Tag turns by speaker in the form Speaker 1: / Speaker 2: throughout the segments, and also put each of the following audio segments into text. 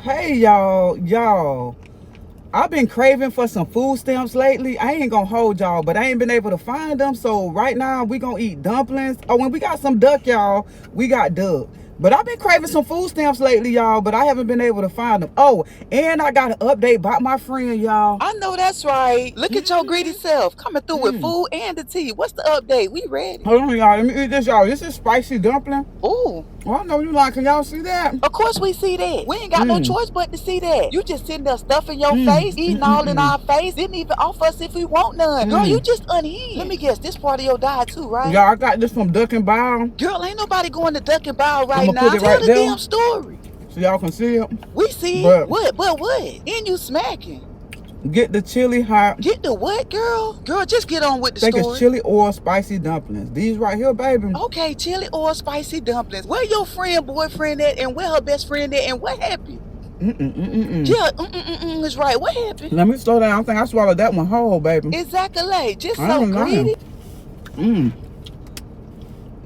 Speaker 1: Hey, y'all. I've been craving for some food stamps lately. I ain't gonna hold y'all, but I ain't been able to find them. So right now we gonna eat dumplings. Oh, and we got some duck, y'all. We got duck. But I've been craving some food stamps lately, y'all, but I haven't been able to find them. Oh, and I got an update about my friend, y'all.
Speaker 2: I know that's right. Look at your greedy self coming through with food and the tea. What's the update? We ready.
Speaker 1: Hold on, y'all. Let me eat this, y'all. This is spicy dumpling.
Speaker 2: Ooh,
Speaker 1: Well, I know you like. Can y'all see that?
Speaker 2: of course we see that. We ain't got no choice but to see that. You just sitting there stuffing your face, eating all in our face. Didn't even offer us if we want none. Girl, you just unhinged. Let me guess, this part of your diet too, right?
Speaker 1: Y'all, I got this from Duck and Bow.
Speaker 2: Girl, ain't nobody going to Duck and Bow right
Speaker 1: I'ma
Speaker 2: now.
Speaker 1: put it
Speaker 2: Tell
Speaker 1: right
Speaker 2: the
Speaker 1: there.
Speaker 2: damn story.
Speaker 1: So y'all can see it.
Speaker 2: We see
Speaker 1: But
Speaker 2: it. What? And you smacking.
Speaker 1: Get the chili hot.
Speaker 2: Get the what, girl? Girl, just get on with the
Speaker 1: Think
Speaker 2: story.
Speaker 1: it's chili oil spicy dumplings. These right here, baby.
Speaker 2: Okay, chili oil spicy dumplings. Where your friend, boyfriend at, and where her best friend at, and what happened? Yeah, is right. What happened?
Speaker 1: Let me slow down. I think I swallowed that one whole, baby.
Speaker 2: Exactly. Just so greedy.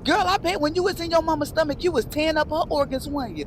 Speaker 2: Girl, I bet when you was in your mama's stomach, you was tearing up her organs, weren't you?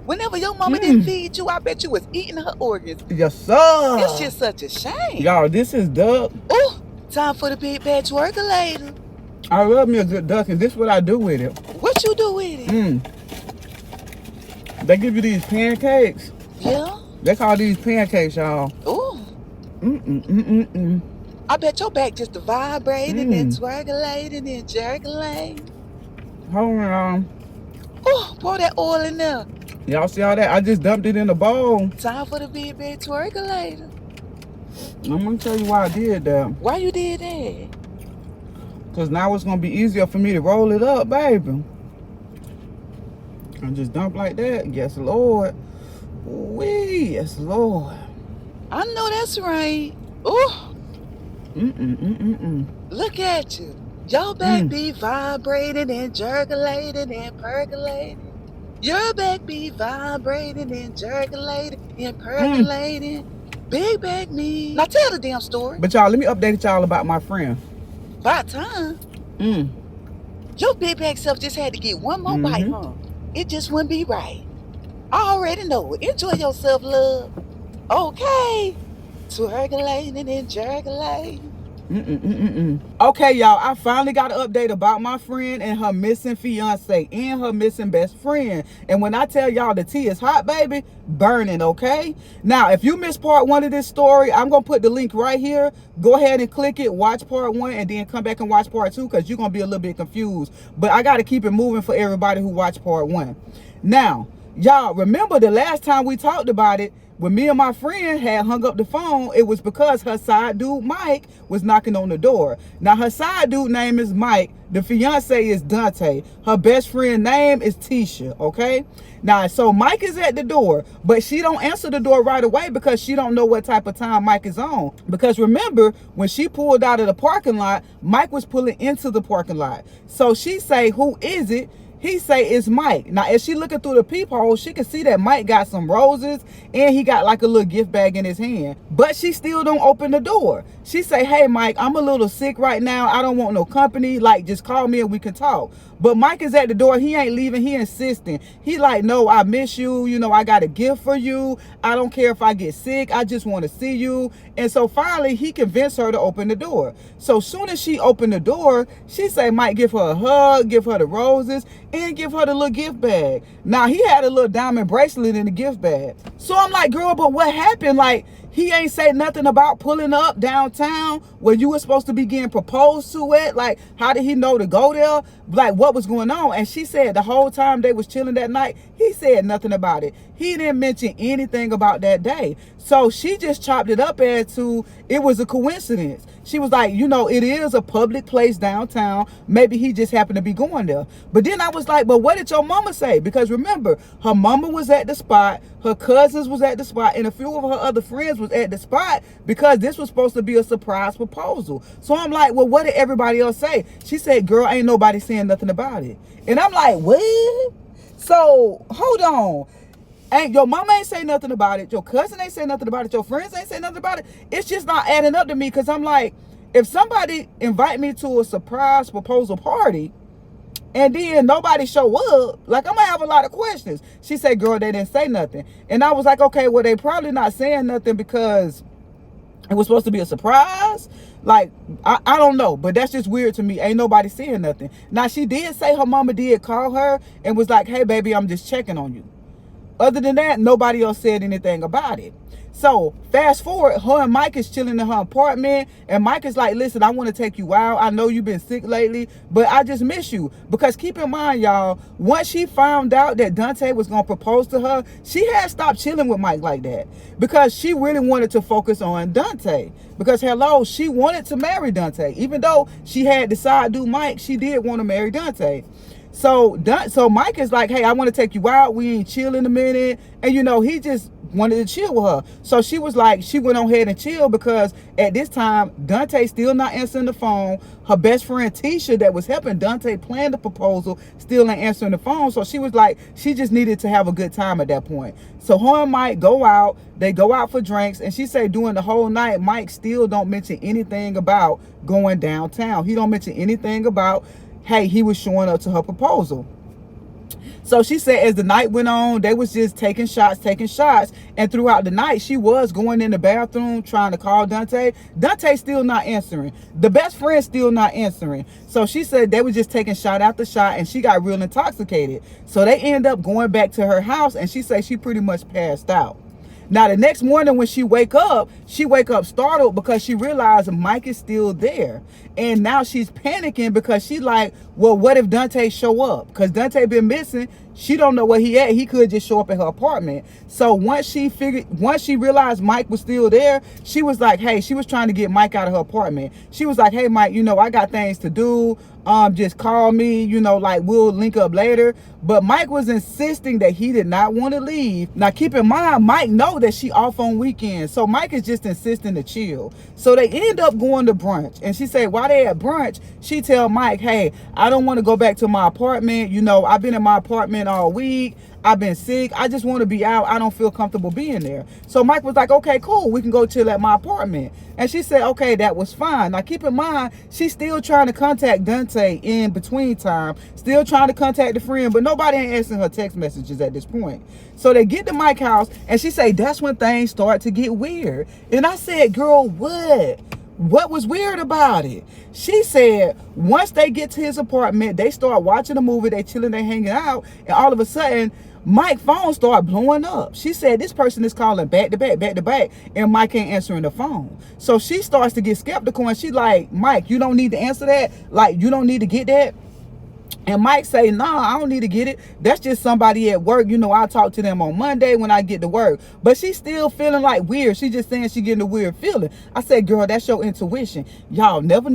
Speaker 2: Whenever your mama didn't feed you, I bet you was eating her organs.
Speaker 1: Yes, sir.
Speaker 2: It's just such a shame.
Speaker 1: Y'all, this is duck.
Speaker 2: Ooh, time for the big bad twerkulator.
Speaker 1: I love me a good duck, and this is what I do with it.
Speaker 2: What you do with it?
Speaker 1: They give you these pancakes.
Speaker 2: Yeah?
Speaker 1: They call these pancakes, y'all.
Speaker 2: Ooh. I bet your back just vibrating and twerkulating and jerkulating.
Speaker 1: Hold on.
Speaker 2: Ooh, pour that oil in there.
Speaker 1: Y'all see all that? I just dumped it in the bowl.
Speaker 2: Time for the big bad twerkulator.
Speaker 1: I'm gonna tell you why I did that.
Speaker 2: Why you did that?
Speaker 1: Because now it's gonna be easier for me to roll it up, baby. I just dump like that. Yes, Lord. Wee, yes, Lord.
Speaker 2: I know that's right. Ooh. Look at you. Your back be vibrating and jerkulating and percolating. Your back be vibrating and jerkulating and percolating. Big back me. Now tell the damn story.
Speaker 1: But y'all, let me update y'all about my friend.
Speaker 2: About time. Your big back self just had to get one more bite, huh? It just wouldn't be right. I already know it. Enjoy yourself, love. Okay. Twerkulating and jerkulating.
Speaker 1: Okay, y'all, I finally got an update about my friend and her missing fiance and her missing best friend. And when I tell y'all the tea is hot, baby, burning, okay? Now, if you missed part 1 of this story, I'm going to put the link right here. Go ahead and click it, watch part 1, and then come back and watch part 2 because you're going to be a little bit confused. But I got to keep it moving for everybody who watched part 1. Now, y'all, remember the last time we talked about it, when me and my friend had hung up the phone, it was because her side dude, Mike, was knocking on the door. Now, her side dude name is Mike. The fiance is Dante. Her best friend name is Tisha, okay? Now, so Mike is at the door, but she don't answer the door right away because she don't know what type of time Mike is on. Because remember, when she pulled out of the parking lot, Mike was pulling into the parking lot. So she say, who is it? He say it's Mike. Now, as she looking through the peephole, she can see that Mike got some roses and he got like a little gift bag in his hand. But she still don't open the door. She say, hey, Mike, I'm a little sick right now. I don't want no company. Like, just call me and we can talk. But Mike is at the door. He ain't leaving. He insisting. He like, no, I miss you. You know, I got a gift for you. I don't care if I get sick. I just want to see you. And so finally, he convinced her to open the door. So soon as she opened the door, she say, Mike, give her a hug, give her the roses, and give her the little gift bag. Now, he had a little diamond bracelet in the gift bag. So I'm like, girl, but what happened? Like, he ain't say nothing about pulling up downtown where you were supposed to be getting proposed to at. Like, how did he know to go there? Like, what was going on? And she said the whole time they was chilling that night, he said nothing about it. He didn't mention anything about that day. So she just chopped it up as to it was a coincidence. She was like, you know, it is a public place downtown. Maybe he just happened to be going there. But then I was like, but what did your mama say? Because remember, her mama was at the spot, her cousins was at the spot, and a few of her other friends was at the spot because this was supposed to be a surprise proposal. So I'm like, well, what did everybody else say? She said, girl, ain't nobody saying nothing about it. And I'm like, what? So hold on. Ain't your mama ain't say nothing about it, your cousin ain't say nothing about it, your friends ain't say nothing about it. It's just not adding up to me, because I'm like, if somebody invite me to a surprise proposal party And then nobody show up. Like, I'm gonna have a lot of questions. She said, girl, they didn't say nothing. And I was like, okay, well, they probably not saying nothing because it was supposed to be a surprise. Like, I don't know, but that's just weird to me. Ain't nobody saying nothing. Now, she did say her mama did call her and was like, hey, baby, I'm just checking on you. Other than that, nobody else said anything about it. So fast forward, her and Mike is chilling in her apartment, and Mike is like, listen, I want to take you out. I know you've been sick lately, but I just miss you. Because keep in mind, y'all, once she found out that Dante was going to propose to her, she had stopped chilling with Mike like that because she really wanted to focus on Dante. Because hello, she wanted to marry Dante. Even though she had decided to do Mike, she did want to marry Dante. So Mike is like, hey, I want to take you out. We ain't chill in a minute. And, you know, he just wanted to chill with her. So she was like, she went on ahead and chill because at this time, Dante still not answering the phone. Her best friend, Tisha, that was helping Dante plan the proposal, still ain't answering the phone. So she was like, she just needed to have a good time at that point. So her and Mike go out. They go out for drinks. And she said during the whole night, Mike still don't mention anything about going downtown. He don't mention anything about, hey, he was showing up to her proposal. So she said as the night went on, they was just taking shots. And throughout the night, she was going in the bathroom trying to call Dante. Dante still not answering. The best friend still not answering. So she said they were just taking shot after shot, and she got real intoxicated. So they end up going back to her house, and she said she pretty much passed out. Now, the next morning when she wake up startled because she realized Mike is still there. And now she's panicking because she like, well, what if Dante show up? Because Dante been missing. She don't know where he at. He could just show up at her apartment. So once she realized Mike was still there, she was like, hey, she was trying to get Mike out of her apartment. She was like, hey, Mike, you know, I got things to do. Just call me, you know, like we'll link up later. But Mike was insisting that he did not want to leave. Now, keep in mind, Mike know that she off on weekends. So Mike is just insisting to chill. So they end up going to brunch. And she said, while they at brunch, she tell Mike, hey, I don't want to go back to my apartment. You know, I've been in my apartment all week. I've been sick. I just want to be out. I don't feel comfortable being there. So Mike was like, okay, cool. We can go chill at my apartment. And she said, okay, that was fine. Now, keep in mind, she's still trying to contact Dante in between time. Still trying to contact the friend, but nobody ain't answering her text messages at this point. So they get to Mike's house, and she say, that's when things start to get weird. And I said, girl, what? What was weird about it? She said once they get to his apartment, they start watching a movie, they chilling, they hanging out, and all of a sudden, Mike's phone started blowing up. She said this person is calling back to back, and Mike ain't answering the phone. So she starts to get skeptical, and she like, Mike, you don't need to answer that? Like, you don't need to get that? And Mike say, nah, I don't need to get it. That's just somebody at work. You know, I'll talk to them on Monday when I get to work. But she's still feeling like weird. She just saying she getting a weird feeling. I said, girl, that's your intuition. Y'all never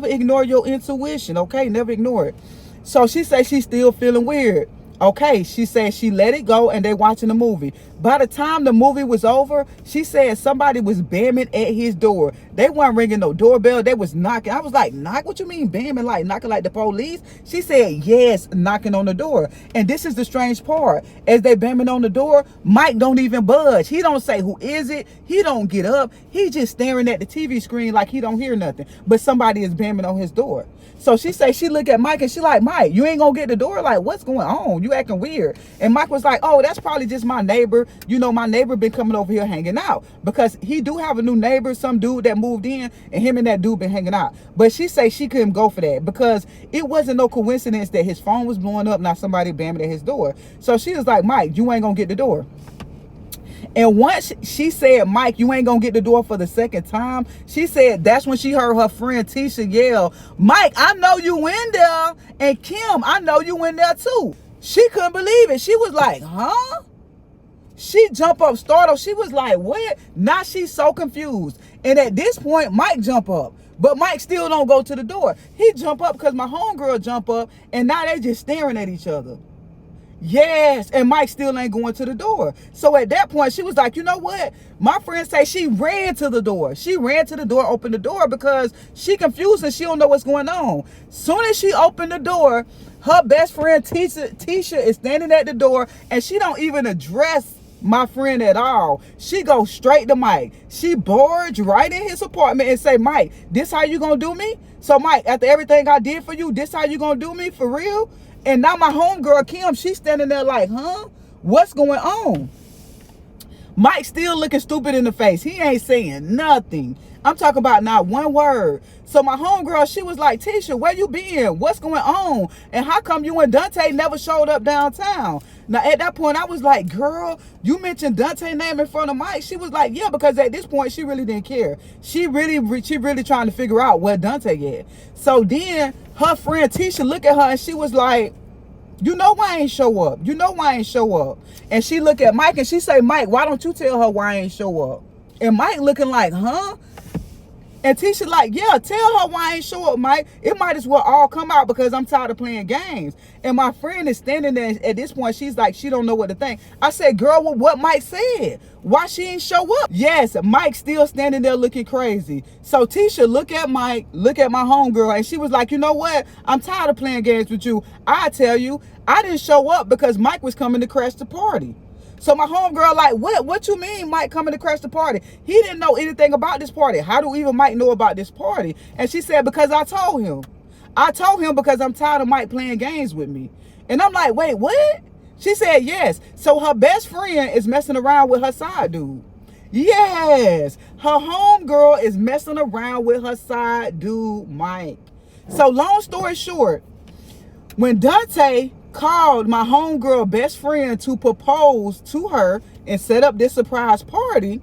Speaker 1: ignore your intuition, okay? Never ignore it. So she say she's still feeling weird. Okay, she said she let it go and they watching the movie. By the time the movie was over, she said somebody was bamming at his door. They weren't ringing no doorbell. They was knocking. I was like, knock? What you mean bamming? Like knocking like the police? She said, yes, knocking on the door. And this is the strange part. As they bamming on the door, Mike don't even budge. He don't say, who is it? He don't get up. He just staring at the TV screen like he don't hear nothing. But somebody is bamming on his door. So she say she look at Mike and she like, Mike, you ain't gonna get the door? Like, what's going on? You acting weird. And Mike was like, oh, that's probably just my neighbor. You know, my neighbor been coming over here hanging out. Because he do have a new neighbor, some dude that moved in, and him and that dude been hanging out. But she say she couldn't go for that because it wasn't no coincidence that his phone was blowing up, not somebody bamming at his door. So she was like, Mike, you ain't gonna get the door. And once she said, Mike, you ain't gonna get the door for the second time, she said that's when she heard her friend Tisha yell, Mike, I know you in there. And Kim, I know you in there too. She couldn't believe it. She was like, huh? She jumped up, startled. She was like, what? Now she's so confused. And at this point, Mike jump up. But Mike still don't go to the door. He jump up because my homegirl jump up. And now they just staring at each other. Yes, and Mike still ain't going to the door. So at that point, she was like, you know what? My friend say she ran to the door. She ran to the door, opened the door because she confused and she don't know what's going on. Soon as she opened the door, her best friend Tisha is standing at the door and she don't even address my friend at all. She goes straight to Mike. She barged right in his apartment and say, Mike, this how you gonna do me? So Mike, after everything I did for you, this how you gonna do me for real? And now my homegirl Kim, she's standing there like, huh? What's going on? Mike still looking stupid in the face. He ain't saying nothing. I'm talking about not one word. So my homegirl, she was like, Tisha, where you been? What's going on? And how come you and Dante never showed up downtown? Now, at that point, I was like, girl, you mentioned Dante's name in front of Mike. She was like, yeah, because at this point, she really didn't care. She really trying to figure out where Dante at. So then her friend Tisha looked at her and she was like, you know why I ain't show up. You know why I ain't show up. And she look at Mike and she say, Mike, why don't you tell her why I ain't show up? And Mike looking like, huh? And Tisha like, yeah, tell her why I ain't show up, Mike. It might as well all come out because I'm tired of playing games. And my friend is standing there at this point. She's like, she don't know what to think. I said, girl, well, what Mike said? Why she ain't show up? Yes, Mike still standing there looking crazy. So Tisha look at Mike, look at my homegirl, and she was like, you know what? I'm tired of playing games with you. I tell you, I didn't show up because Mike was coming to crash the party. So my homegirl like, what you mean Mike coming to crash the party? He didn't know anything about this party. How do even Mike know about this party? And she said, because I told him. I told him because I'm tired of Mike playing games with me. And I'm like, wait, what? She said, yes. So her best friend is messing around with her side dude. Yes, her homegirl is messing around with her side dude, Mike. So long story short, when Dante called my homegirl best friend to propose to her and set up this surprise party,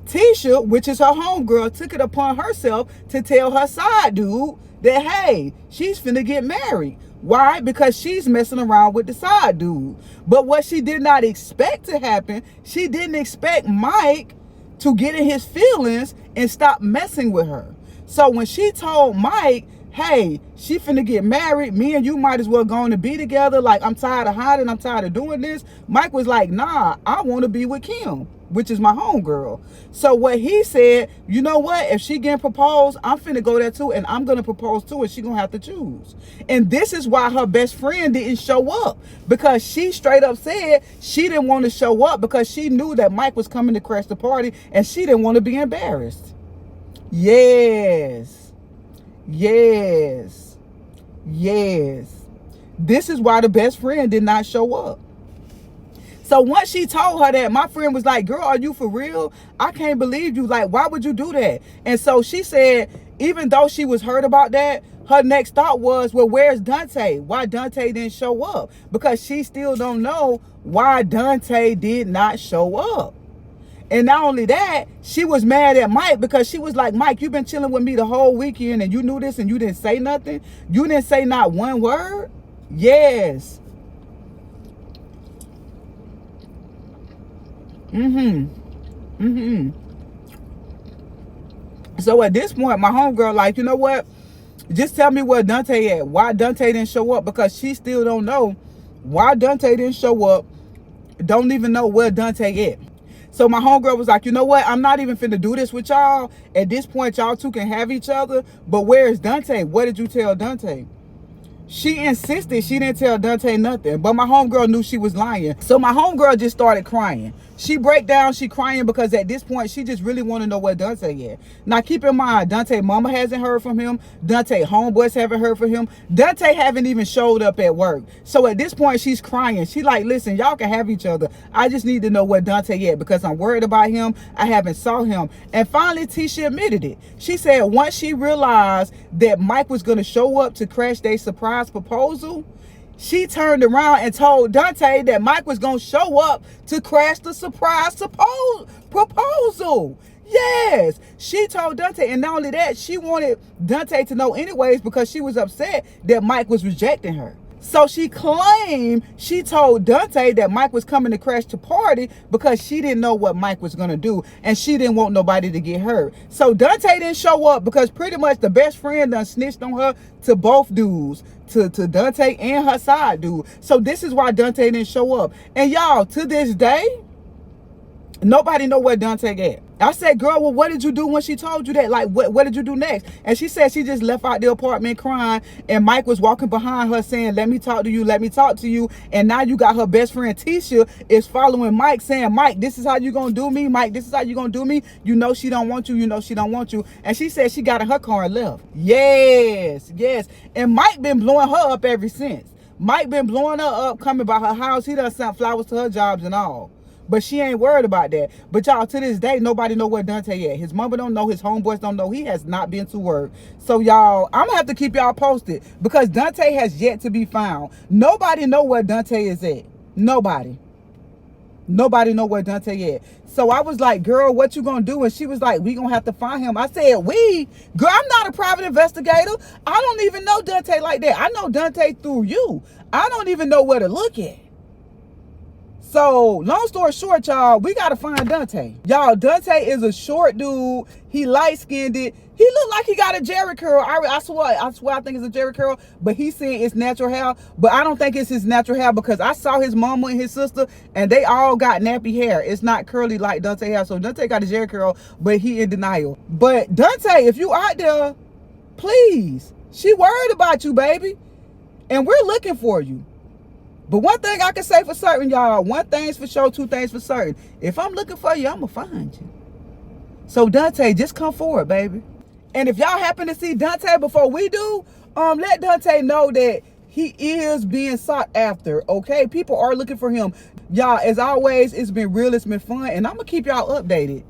Speaker 1: Tisha, which is her homegirl, took it upon herself to tell her side dude that, hey, she's finna get married. Why? Because she's messing around with the side dude. But what she did not expect to happen, she didn't expect Mike to get in his feelings and stop messing with her. So when she told Mike, hey, she finna get married, me and you might as well go on to be together, like I'm tired of hiding, I'm tired of doing this, Mike was like, nah, I want to be with Kim, which is my homegirl. So what he said, you know what, if she getting proposed, I'm finna go there too, and I'm gonna propose too, and she gonna have to choose. And this is why her best friend didn't show up, because she straight up said she didn't want to show up because she knew that Mike was coming to crash the party and she didn't want to be embarrassed. Yes. Yes. Yes. This is why the best friend did not show up. So once she told her that, my friend was like, girl, are you for real? I can't believe you. Like, why would you do that? And so she said, even though she was hurt about that, her next thought was, well, where's Dante? Why Dante didn't show up? Because she still don't know why Dante did not show up. And not only that, she was mad at Mike because she was like, Mike, you've been chilling with me the whole weekend and you knew this and you didn't say nothing? You didn't say not one word? Yes. So at this point, my homegirl like, you know what? Just tell me where Dante at. Why Dante didn't show up? Because she still don't know why Dante didn't show up. Don't even know where Dante at. So my homegirl was like, you know what? I'm not even finna do this with y'all. At this point, y'all two can have each other. But where is Dante? What did you tell Dante? She insisted she didn't tell Dante nothing, but my homegirl knew she was lying. So my homegirl just started crying. She break down, she crying because at this point, she just really want to know where Dante at. Now, keep in mind, Dante mama hasn't heard from him. Dante homeboys haven't heard from him. Dante haven't even showed up at work. So at this point, she's crying. She like, listen, y'all can have each other. I just need to know where Dante at because I'm worried about him. I haven't saw him. And finally, Tisha admitted it. She said once she realized that Mike was going to show up to crash their surprise proposal, she turned around and told Dante that Mike was going to show up to crash the surprise proposal. Yes, she told Dante, and not only that, she wanted Dante to know anyways because she was upset that Mike was rejecting her. So she claimed she told Dante that Mike was coming to crash the party because she didn't know what Mike was going to do and she didn't want nobody to get hurt. So Dante didn't show up because pretty much the best friend done snitched on her to both dudes, to Dante and her side dude. So this is why Dante didn't show up. And y'all, to this day, nobody know where Dante at. I said, girl, well, what did you do when she told you that? Like, what did you do next? And she said she just left out the apartment crying, and Mike was walking behind her saying, let me talk to you, let me talk to you. And now you got her best friend Tisha is following Mike saying, Mike, this is how you gonna do me. Mike, this is how you gonna do me. You know she don't want you. You know she don't want you. And she said she got in her car and left. Yes, yes. And Mike been blowing her up ever since. Mike been blowing her up, coming by her house. He done sent flowers to her jobs and all. But she ain't worried about that. But y'all, to this day, nobody know where Dante at. His mama don't know. His homeboys don't know. He has not been to work. So y'all, I'm gonna have to keep y'all posted because Dante has yet to be found. Nobody know where Dante is at. Nobody. Nobody know where Dante at. So I was like, girl, what you gonna do? And she was like, we gonna have to find him. I said, we? Girl, I'm not a private investigator. I don't even know Dante like that. I know Dante through you. I don't even know where to look at. So, long story short, y'all, we got to find Dante. Y'all, Dante is a short dude. He light-skinned. He look like he got a Jerry curl. I swear I think it's a Jerry curl. But he's saying it's natural hair. But I don't think it's his natural hair because I saw his mama and his sister, and they all got nappy hair. It's not curly like Dante hair. So, Dante got a Jerry curl, but he in denial. But, Dante, if you out there, please. She worried about you, baby. And we're looking for you. But one thing I can say for certain, y'all, one thing's for sure, two things for certain. If I'm looking for you, I'm going to find you. So, Dante, just come forward, baby. And if y'all happen to see Dante before we do, let Dante know that he is being sought after, okay? People are looking for him. Y'all, as always, it's been real, it's been fun, and I'm going to keep y'all updated.